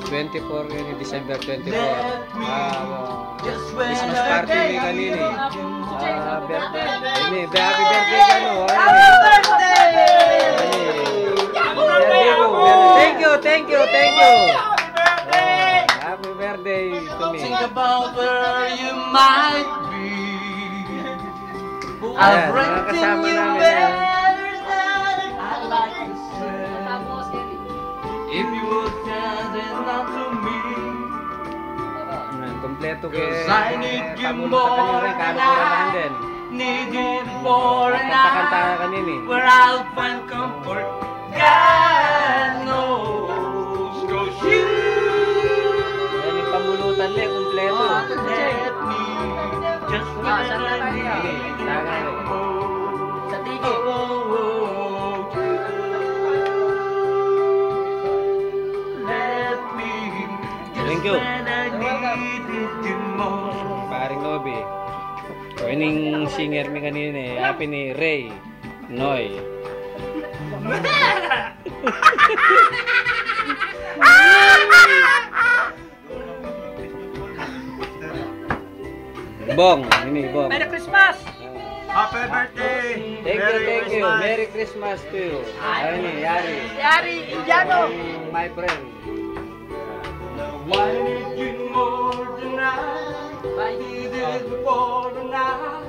24 yun, December 24. Christmas party ni kanini. Birthday. Ini, happy birthday ka no. Happy birthday! Thank you. Happy birthday! Happy birthday to me. Think about where you might be. I've written you letters that I'd like to send. If you would send it not to me. Kompleto Cause I need you more than I need you for an hour. Where I'll find comfort, God knows. Cause you yan yung pamulutan niya, kompleto. let me just when I need you most. Sa tigil. Let me Thank just you. when I needed you most. Paring Nobi. O ining singer mi kanina eh. Happy ni Ray Noy. Bong, ini Bong. Merry Christmas! Happy birthday! Thank you. Merry Christmas to you. Ayun ni Yari. Yari, Indiano! My friend. Why need you more than I needed before the night?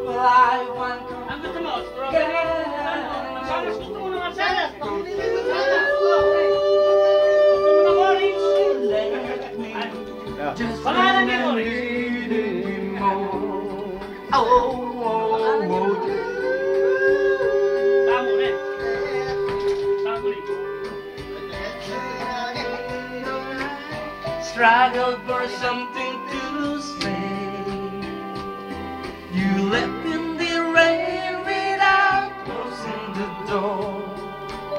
Well, I want to. Ang gusto mo? Strawberry? Salas, gusto mo naman salas? Gusto mo na orange? Just Pangalan ni when I Orange? needed you more. Oh. Tamo rin. Tamo rin. Struggled for something